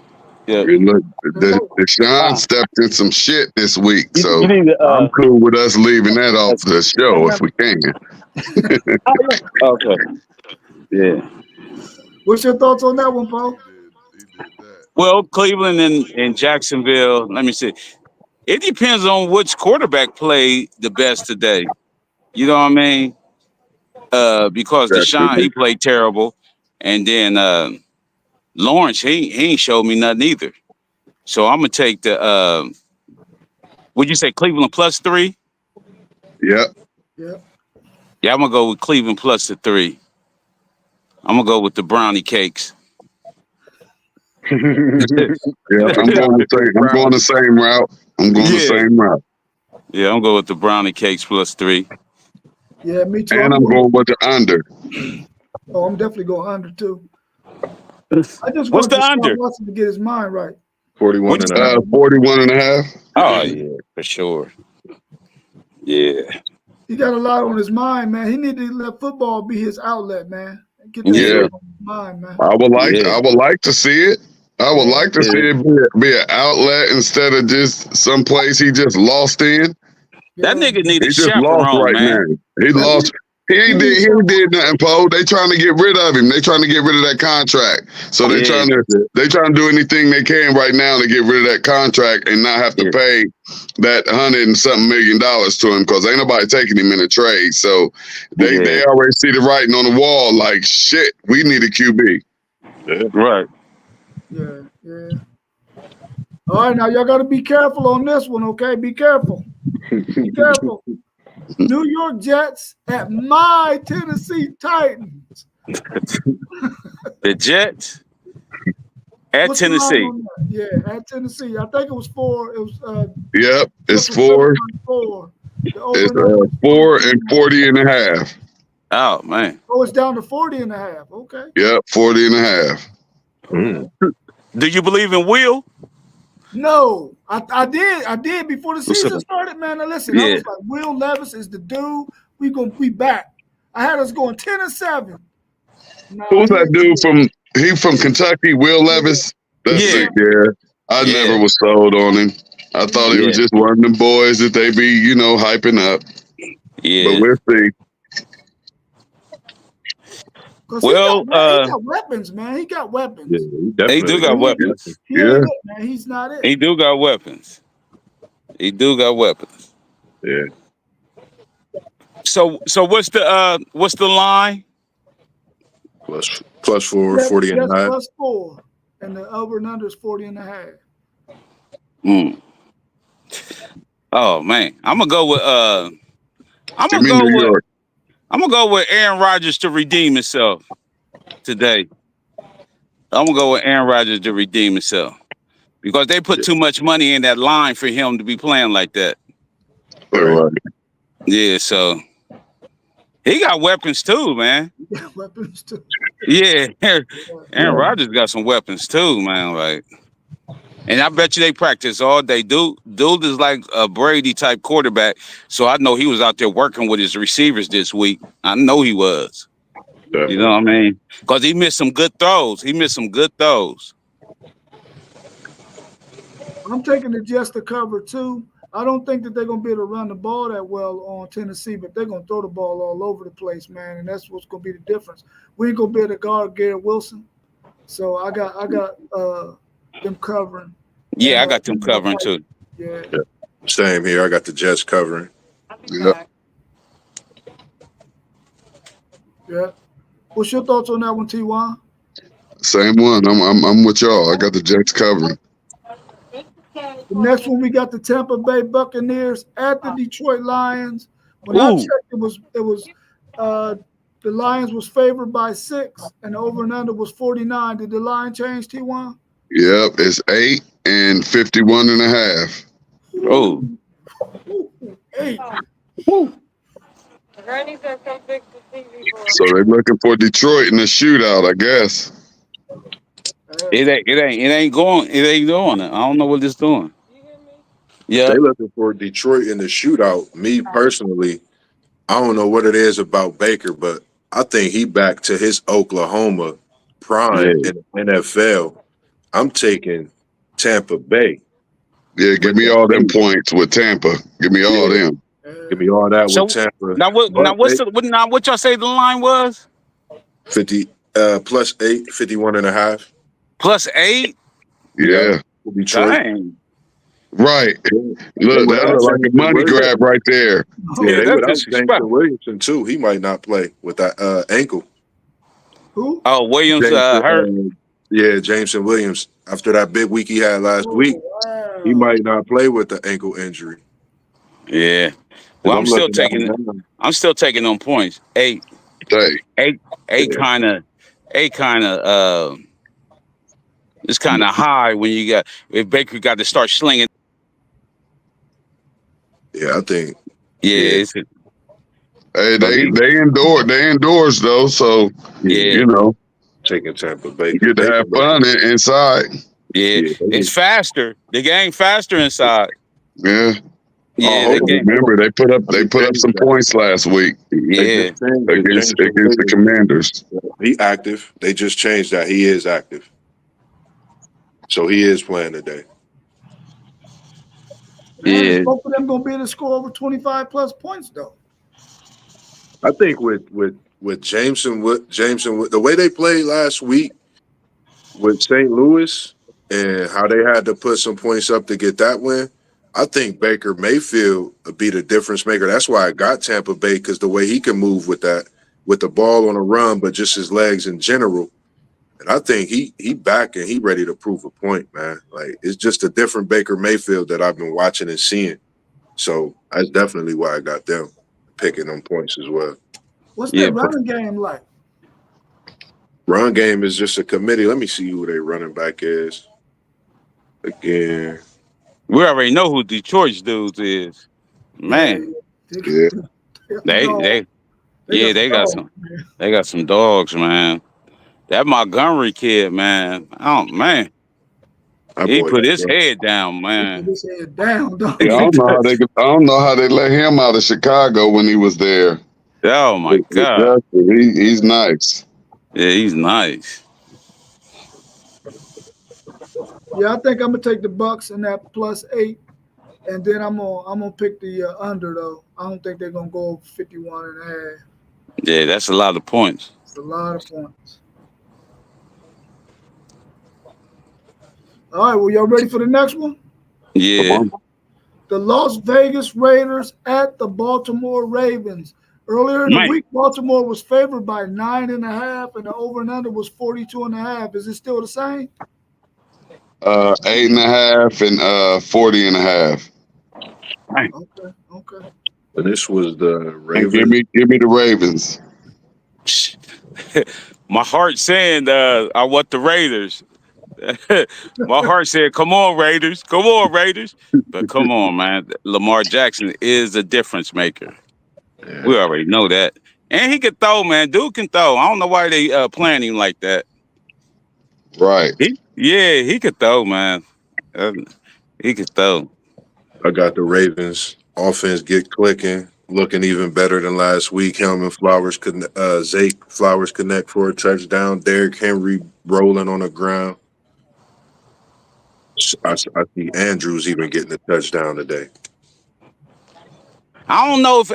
Yeah. Look, Deshaun stepped in some shit this week, so you need to, I'm cool with us leaving that off the show if we can. Okay. Yeah. What's your thoughts on that one, Paul? Well, Cleveland and Jacksonville, let me see. It depends on which quarterback played the best today. You know what I mean? Because Deshaun, he played terrible. And then Lawrence, he ain't showed me nothing either. So I'm going to take the, would you say Cleveland plus 3? Yep. Yeah, I'm going to go with Cleveland plus the 3. I'm going to go with the brownie cakes. Yeah, I'm going the same route. Yeah, I'm going with the brownie cakes plus 3. Yeah, me too. And I'm going with the under. Oh, I'm definitely going under too. I just What's want the under? Watson to get his mind right. 41.5. 41.5. Oh, yeah, for sure. Yeah. He got a lot on his mind, man. He need to let football be his outlet, man. Get that on his mind, man. I would like to see it. I would like to see it be an outlet instead of just some place he just lost in. That Yeah. nigga need He a just lost chaperone, right man. now. He lost. He ain't did nothing, Poe. They trying to get rid of him. They trying to get rid of that contract. So they Yeah. trying to do anything they can right now to get rid of that contract and not have to Yeah. pay that $100 and something million to him, because ain't nobody taking him in a trade. So they already see the writing on the wall. Like, shit, we need a QB. Right. Yeah, yeah. All right, now y'all got to be careful on this one, okay? Be careful. Be careful. New York Jets at my Tennessee Titans. The Jets at What's the line Tennessee. on that? Yeah, at Tennessee. I think it was 4. It was Yep, it's Clippers 4. 4. The over It's and under was 4 and 40 and a half. Oh man. Oh, it's down to 40 and a half. Okay. Yep, 40 and a half. Do you believe in Will? No, I did before the season started, man. Now listen, I Yeah. was like, Will Levis is the dude. We gonna be back. I had us going 10-7. Nah, Who's that dude he from Kentucky, Will Levis? That's Yeah. it, yeah. I Yeah. never was sold on him. I thought he was Yeah. just one of them boys that they be, hyping up. Yeah. But we'll see. Well, he got weapons, man. He got weapons. Yeah, he do got weapons. He ain't it, man. He's not it. He do got weapons. He do got weapons. Yeah. So what's the line? Plus 4, Jets- 40 and a Jets half. plus 4, and the over and under is 40 and a half. Mm. Oh man, I'm gonna go with Give me New York. I'm gonna go with Aaron Rodgers to redeem himself today. I'm gonna go with Aaron Rodgers to redeem himself because they put too much money in that line for him to be playing like that. Right. Yeah, so he got weapons too, man. He got weapons too. Yeah, Aaron Rodgers got some weapons too, man. Like, and I bet you they practice all day. Dude is like a Brady type quarterback, so I know he was out there working with his receivers this week. I know he was. You know what I mean? Because he missed some good throws. I'm taking the Jets to cover 2. I don't think that they're gonna be able to run the ball that well on Tennessee, but they're gonna throw the ball all over the place, man, and that's what's gonna be the difference. We ain't gonna be able to guard Garrett Wilson, so I got them covering. Yeah, I got them covering too. Yeah. Same here. I got the Jets covering. Yep. Yeah. What's your thoughts on that one, T1? Same one. I'm with y'all. I got the Jets covering. The next one we got the Tampa Bay Buccaneers at the Detroit Lions. When I checked, it was the Lions was favored by 6 and the over and under was 49. Did the line change, T1? Yep, it's 8 and 51 and a half. Oh. 8. So they're looking for Detroit in the shootout, I guess. It ain't doing it. I don't know what it's doing. Yeah. They looking for Detroit in the shootout. Me personally, I don't know what it is about Baker, but I think he back to his Oklahoma prime in the NFL. I'm taking Tampa Bay. Yeah, give me all them points with Tampa. Give me all them. Give me all that So, with Tampa. What y'all say the line was? 50 plus 8, 51 and a half. Plus 8? Yeah. Detroit. Dang. Right. Look, that's like a money grab right there. Yeah, they that's without disrespectful. Jameson Williamson too. He might not play with that ankle. Who? Oh, Williams Jameson, hurt. Yeah, Jameson Williams. After that big week he had last week, he might not play with the ankle injury. Yeah. Well, I'm still taking them points. 8 kind of it's kind of high when you got if Baker got to start slinging. Yeah, I think. Yeah. Hey, they indoors though, so taking Tampa Bay. You get to have fun inside. Yeah, it's faster. The game faster inside. Yeah. Yeah, remember they put up some points last week. Yeah, against the Commanders. He active. They just changed that. He is active, so he is playing today. Yeah. Both of them gonna be able to score over 25 plus points though. I think with Jameson, the way they played last week with St. Louis and how they had to put some points up to get that win, I think Baker Mayfield would be the difference maker. That's why I got Tampa Bay, because the way he can move with the ball on a run, but just his legs in general. And I think he back and he ready to prove a point, man. Like, it's just a different Baker Mayfield that I've been watching and seeing. So that's definitely why I got them picking them points as well. What's their running game like? Run game is just a committee. Let me see who their running back is. Again, we already know who Detroit's dudes is. Man, Yeah. they got some dogs, man. That Montgomery kid, man. Oh man, he put his head down, man. He put his head down, dog. Yeah, I don't know how they let him out of Chicago when he was there. Oh my God, he's nice. Yeah, he's nice. Yeah, I think I'm gonna take the Bucks in that +8, and then I'm gonna pick the under though. I don't think they're gonna go over 51.5. Yeah, that's a lot of points. It's a lot of points. All right, well, y'all ready for the next one? Yeah. The Las Vegas Raiders at the Baltimore Ravens. Earlier in the week, Baltimore was favored by 9.5, and the over and under was 42.5. Is it still the same? 8.5 and 40.5. Okay. And this was the Ravens. Give me the Ravens. My heart saying I want the Raiders. My heart said, "Come on, Raiders! Come on, Raiders!" But come on, man, Lamar Jackson is a difference maker. Yeah. We already know that, and he can throw, man. Dude can throw. I don't know why they playing him like that. Right. He could throw, man. He could throw. I got the Ravens offense get clicking, looking even better than last week. Zay Flowers connect for a touchdown. Derrick Henry rolling on the ground. I see Andrews even getting a touchdown today. I don't know if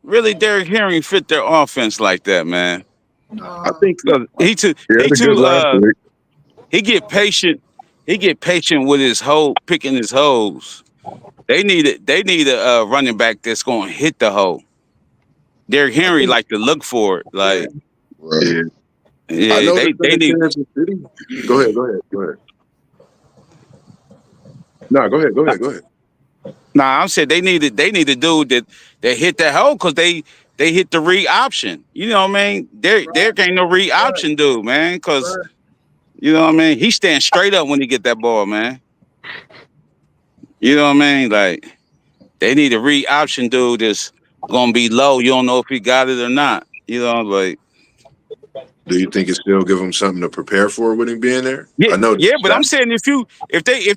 really Derrick Henry fit their offense like that, man. I think he get patient. He get patient with his hole, picking his holes. They need a running back that's going to hit the hole. Derrick Henry like to look for it, like. Right. Yeah, I know they need. Go ahead. No, go ahead. Nah, I'm saying they need a dude that hit that hole because they hit the read option. You know what I mean? Derrick ain't no read option dude, man. Because you know what I mean? He stands straight up when he get that ball, man. You know what I mean? Like they need a read option dude that's gonna be low. You don't know if he got it or not. You know, like. Do you think it still give him something to prepare for with him being there? Yeah, I know. Yeah, but I'm saying if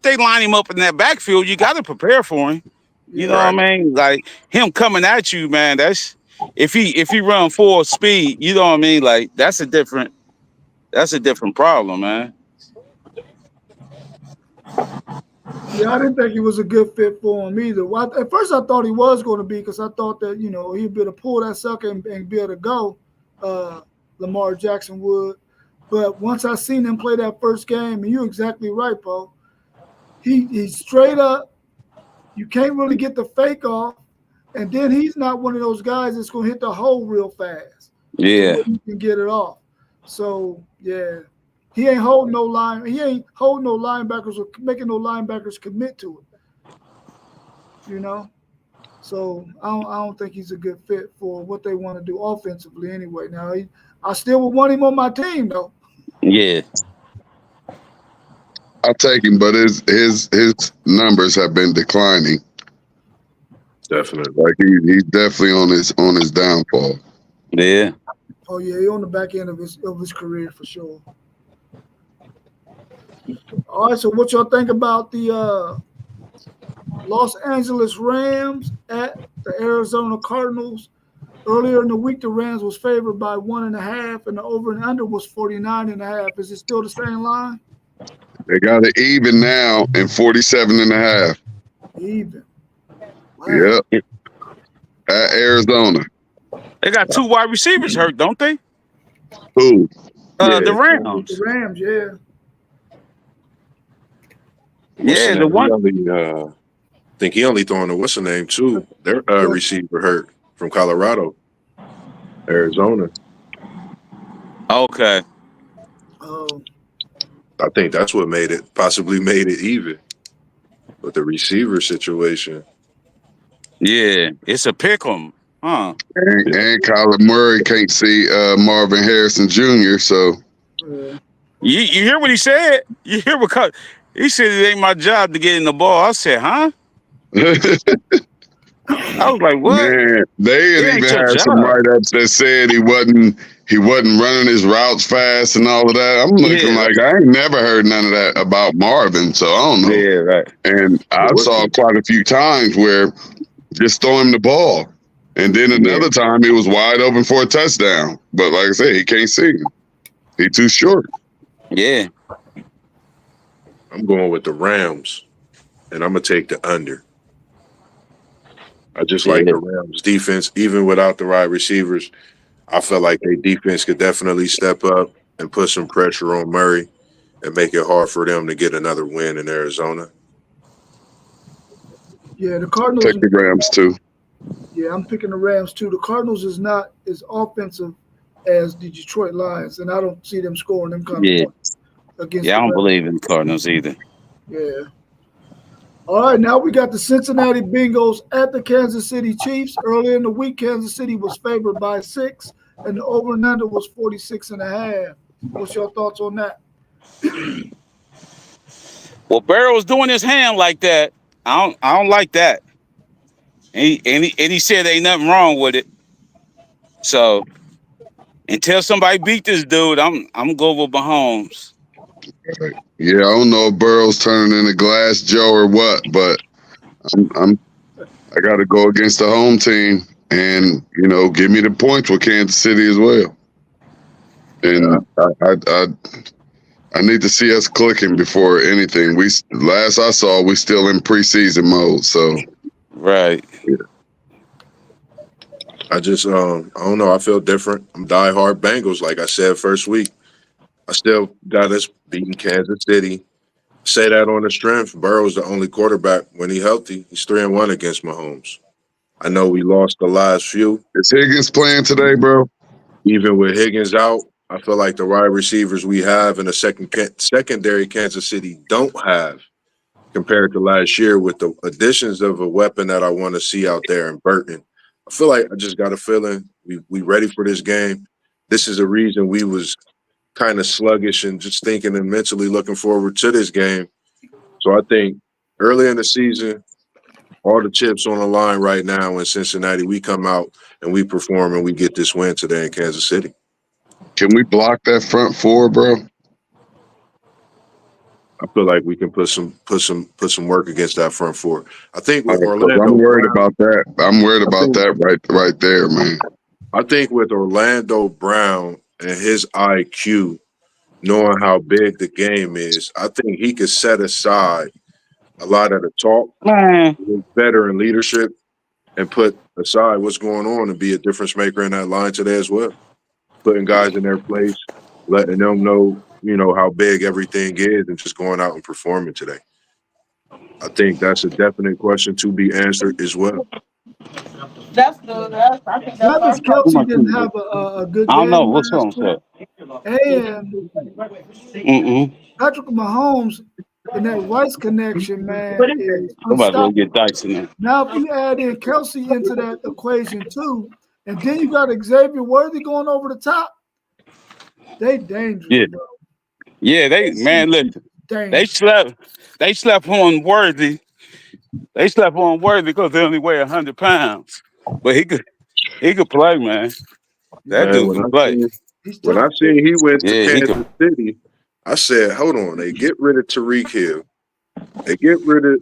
they line him up in that backfield, you got to prepare for him. You know what I mean? Like him coming at you, man. That's if he run full speed. You know what I mean? Like that's a different problem, man. Yeah, I didn't think he was a good fit for him either. Well, at first, I thought he was going to be because I thought that he'd be able to pull that sucker and be able to go. Lamar Jackson would, but once I seen him play that first game, and you're exactly right, Paul. He's straight up. You can't really get the fake off, and then he's not one of those guys that's gonna hit the hole real fast. Yeah, so you can get it off. So yeah, he ain't holding no line. He ain't holding no linebackers or making no linebackers commit to it. So I don't think he's a good fit for what they want to do offensively anyway. Now I still would want him on my team though. Yeah. I'll take him, but his numbers have been declining. Definitely. Like he's definitely on his downfall. Yeah. Oh yeah, he's on the back end of his career for sure. All right, so what y'all think about the Los Angeles Rams at the Arizona Cardinals? Earlier in the week, the Rams was favored by 1.5, and the over and under was 49.5. Is it still the same line? They got it even now in 47.5. Even. Wow. Yep. At Arizona. They got 2 wide receivers hurt, don't they? Who? The Rams. The Rams, yeah. Yeah, the one. I think he only throwing a what's the name too. Their receiver hurt from Colorado, Arizona. Okay. Oh, I think that's what possibly made it even. But the receiver situation. Yeah, it's a pick 'em, huh? And Kyler Murray can't see Marvin Harrison Jr. So yeah. You hear what he said? You hear what he said? It ain't my job to get in the ball. I said, huh? I was like, what? man, they had It ain't even your had some job. write-ups that said he wasn't running his routes fast and all of that. I'm looking like I ain't never heard none of that about Marvin, so I don't know. Yeah, right. And I saw quite a few times where just throw him the ball. And then another time he was wide open for a touchdown. But like I said, he can't see him. He too short. Yeah. I'm going with the Rams, and I'm going to take the under. I just like the Rams defense, even without the wide receivers. I feel like their defense could definitely step up and put some pressure on Murray and make it hard for them to get another win in Arizona. Yeah, the Cardinals. Take the Rams too. Yeah, I'm picking the Rams too. The Cardinals is not as offensive as the Detroit Lions, and I don't see them scoring them kind of points against. Yeah, I don't believe in the Cardinals either. Yeah. All right, now we got the Cincinnati Bengals at the Kansas City Chiefs. Earlier in the week, Kansas City was favored by 6, and the over and under was 46.5. What's your thoughts on that? Well, Barrow's doing his hand like that. I don't like that. And he said ain't nothing wrong with it. So until somebody beat this dude, I'm going with Mahomes. Yeah, I don't know if Burrow's turning into Glass Joe or what, but I got to go against the home team, and give me the points with Kansas City as well. And I need to see us clicking before anything. Last I saw, we still in preseason mode. So right. Yeah. I just I don't know. I feel different. I'm diehard Bengals, like I said first week. I still got us beating Kansas City. Say that on the strength. Burrow's the only quarterback when he's healthy. He's 3-1 against Mahomes. I know we lost the last few. Is Higgins playing today, bro? Even with Higgins out, I feel like the wide receivers we have in the secondary Kansas City don't have compared to last year with the additions of a weapon that I want to see out there in Burton. I feel like I just got a feeling we ready for this game. This is a reason we was kind of sluggish and just thinking and mentally looking forward to this game. So I think early in the season, all the chips on the line right now in Cincinnati, we come out and we perform and we get this win today in Kansas City. Can we block that front four, bro? I feel like we can put some work against that front four. I think with Orlando, I'm worried about that. I'm worried about that right there, man. I think with Orlando Brown and his IQ, knowing how big the game is, I think he could set aside a lot of the talk, veteran leadership, and put aside what's going on and be a difference maker in that line today as well. Putting guys in their place, letting them know, how big everything is, and just going out and performing today. I think that's a definite question to be answered as well. That's good. I think Travis Kelce didn't have a good game. I don't know. What's wrong with And Patrick Mahomes and that Rice connection, man, is I'm about to go unstoppable. get Dice in there. Now, if you add in Kelce into that equation too, and then you got Xavier Worthy going over the top, they dangerous. Yeah. Bro. Yeah, listen. Dangerous. They slept on Worthy. They slept on Worthy because they only weigh 100 pounds. But he could play, man. That dude can play. When I seen he went to Yeah, Kansas City, I said, hold on, they get rid of Tyreek Hill. They get rid of,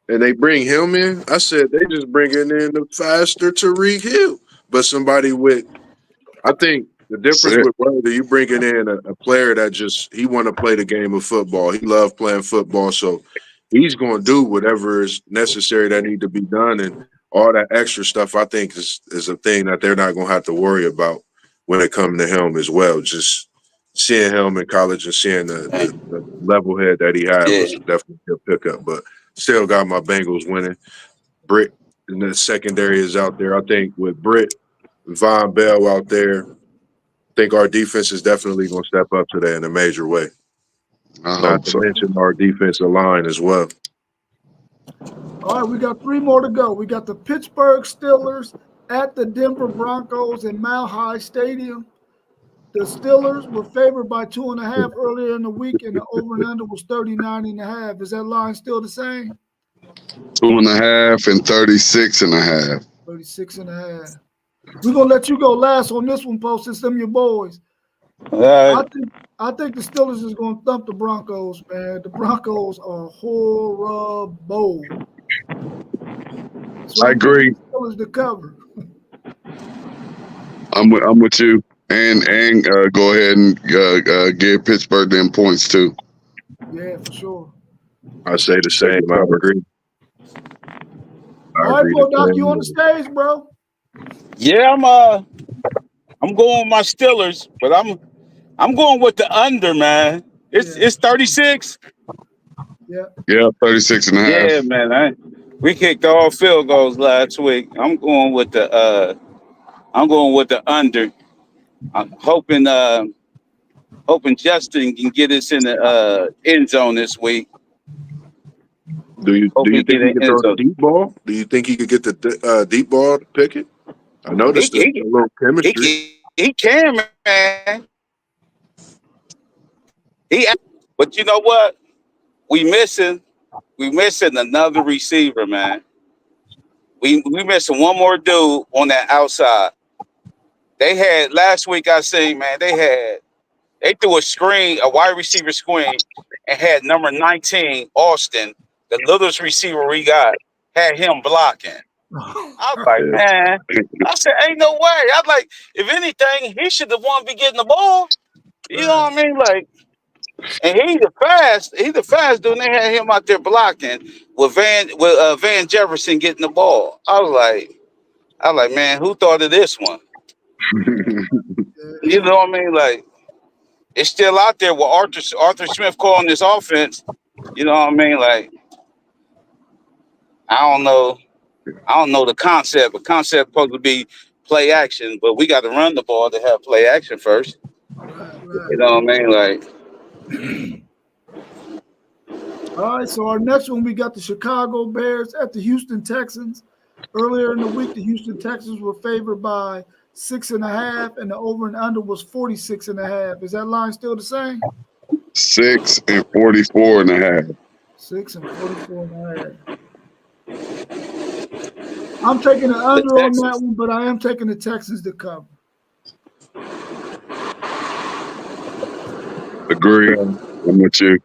and they bring him in. I said, they just bringing in the faster Tyreek Hill. But somebody with, I think the difference with whether you bringing in a player that he want to play the game of football. He loved playing football, so he's going to do whatever is necessary that need to be done, and all that extra stuff. I think is a thing that they're not going to have to worry about when it comes to him as well. Just seeing him in college and seeing the level head that he had was definitely a pickup. But still got my Bengals winning. Britt in the secondary is out there. I think with Britt, Von Bell out there, I think our defense is definitely going to step up today in a major way. Not to mention our defensive line as well. All right, we got 3 more to go. We got the Pittsburgh Steelers at the Denver Broncos in Mile High Stadium. The Steelers were favored by 2.5 earlier in the week, and the over and under was 39.5. Is that line still the same? 2.5 and 36.5. 36.5. We're gonna let you go last on this one, Post, since them your boys. I think the Steelers is gonna thump the Broncos, man. The Broncos are horrible. So I agree. Steelers to cover. I'm with you, and go ahead and give Pittsburgh them points too. Yeah, for sure. I say the same. I agree. All right, bro, Doc, you on the stage, bro? Yeah, I'm going with my Steelers, but I'm going with the under, man. It's 36. Yeah. Yeah, 36.5. Yeah, man. We kicked all field goals last week. I'm going with the under. I'm hoping Justin can get us in the end zone this week. Do you think he can throw the deep ball? Do you think he could get the deep ball to pick it? I noticed a little chemistry. He can, man. But you know what? We missing another receiver, man. We missing one more dude on that outside. They had last week. I seen, man. They threw a wide receiver screen, and had number 19 Austin, the littlest receiver we got, had him blocking. I was like, man. I said, ain't no way. I was like, if anything, he should have won be getting the ball. You know what I mean? Like, and he's the fast dude. And they had him out there blocking with Van Jefferson getting the ball. I was like, man, who thought of this one? You know what I mean? Like, it's still out there with Arthur Smith calling this offense. You know what I mean? Like, I don't know the concept. The concept supposed to be play action, but we got to run the ball to have play action first. You know what I mean? Like, all right, so our next one, we got the Chicago Bears at the Houston Texans. Earlier in the week, the Houston Texans were favored by 6.5, and the over and under was 46.5. Is that line still the same? 6 and 44.5. 6 and 44.5. I'm taking the under on that one, but I am taking the Texans to cover. Agree. I'm with you.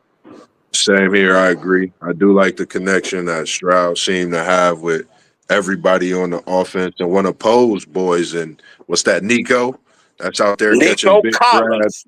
Same here. I agree. I do like the connection that Stroud seemed to have with everybody on the offense, and one of Poe's boys, and what's that, Nico? That's out there catching big grabs.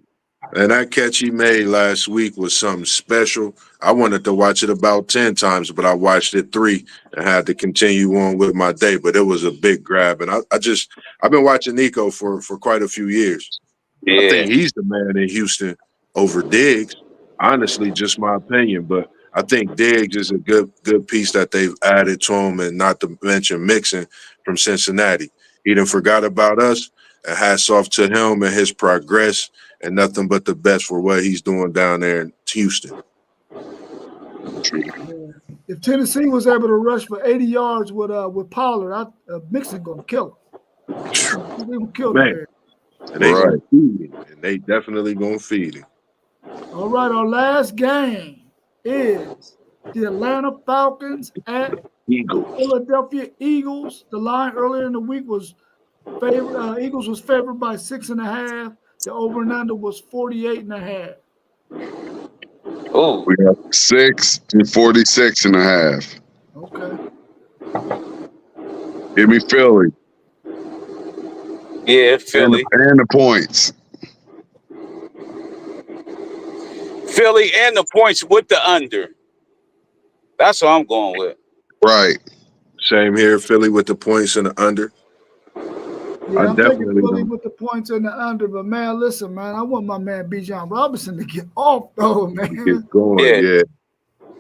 And that catch he made last week was something special. I wanted to watch it about 10 times, but I watched it 3 and had to continue on with my day. But it was a big grab. And I've been watching Nico for quite a few years. Yeah. I think he's the man in Houston over Diggs. Honestly, just my opinion. But I think Diggs is a good piece that they've added to him, and not to mention Mixon from Cincinnati. He done forgot about us, and hats off to him and his progress, and nothing but the best for what he's doing down there in Houston. If Tennessee was able to rush for 80 yards with Pollard, Mixon gonna kill him. They gonna kill him. And they gonna feed him, and they definitely gonna feed him. All right, our last game is the Atlanta Falcons at Philadelphia Eagles. The line earlier in the week was Eagles was favored by 6.5. The over and under was 48.5. Oh, we got 6 and 46.5. Okay. Give me Philly. Yeah, Philly. And the points. Philly and the points with the under. That's what I'm going with. Right. Same here, Philly with the points and the under. Yeah, I I'm taking definitely Philly don't. with the points in the under, but man, listen, man, I want my man Bijan Robinson to get off though, man. Get going, Yeah. yeah,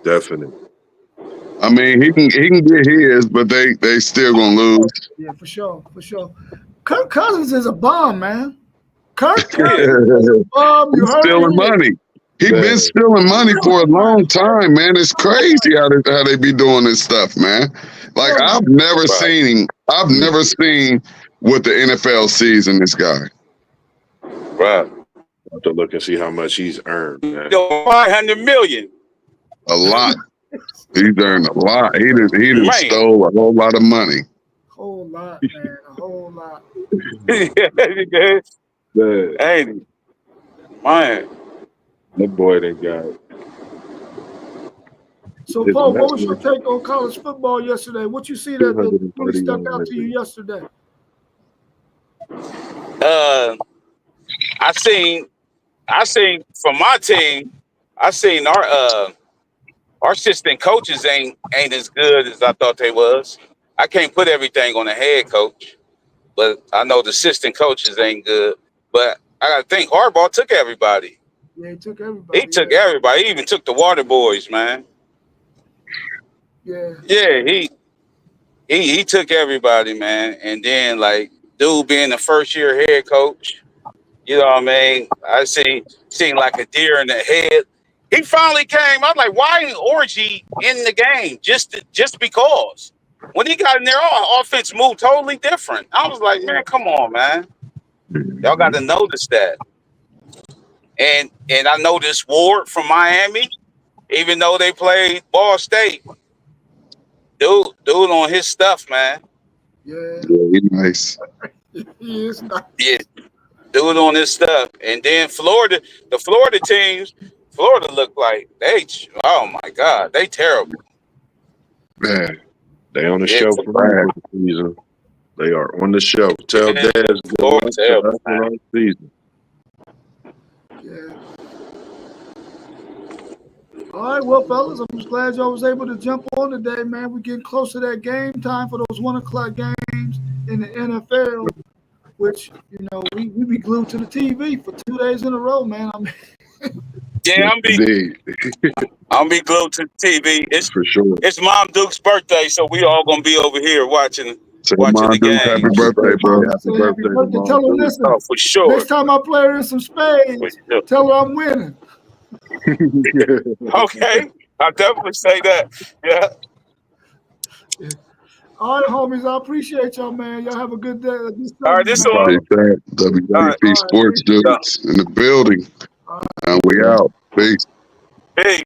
definitely. I mean, he can get his, but they still gonna lose. Yeah, for sure, for sure. Kirk Cousins is a bomb, man. Kirk He's Cousins is a bomb. You heard stealing it here. money. He Yeah. been stealing money for a long time, man. It's crazy how they be doing this stuff, man. Like I've never seen what the NFL sees in this guy. Right. I have to look and see how much he's earned, man. 500 million. A lot. He's earned a lot. He done Man. stole a whole lot of money. Whole lot, man. A whole lot. Hey, man. That boy done got. So, Paul, what was your take on college football yesterday? What you see that really stuck out to you yesterday? I seen from my team, I seen our assistant coaches ain't as good as I thought they was. I can't put everything on the head coach, but I know the assistant coaches ain't good. But I gotta think Harbaugh took everybody. Yeah, he took everybody. He took everybody. He even took the Water Boys, man. Yeah. Yeah, he took everybody, man. And then like dude being the first year head coach, you know what I mean? I seen like a deer in the head. He finally came. I was like, why ain't Orgy in the game? Just because. When he got in there, our offense moved totally different. I was like, man, come on, man. Y'all got to notice that. And I noticed Ward from Miami, even though they played Ball State, dude on his stuff, man. Yeah. He's nice. He is nice. Yeah, dude on his stuff. And then Florida, the Florida teams, Florida looked like oh my God, they terrible. Man, they on the Yeah, shelf for the season. They are on the shelf. Tell Yeah, Dez Florida terrible, for the season. Yeah. All right, well, fellas, I'm just glad y'all was able to jump on today, man. We're getting close to that game time for those 1 o'clock games in the NFL, which, you know, we be glued to the TV for 2 days in a row, man. I mean, yeah, I'm be glued to the TV. It's for sure. It's Mom Duke's birthday, so we all gonna be over here watching the game. Happy birthday, bro. Happy birthday. Tell her, listen, Oh, for sure. next time I play her in some spades, tell her I'm winning. Okay, I'll definitely say that. Yeah. All right, homies, I appreciate y'all, man. Y'all have a good day. All right, this all. WWP Sports Dudes in the building. And we out. Peace. Hey.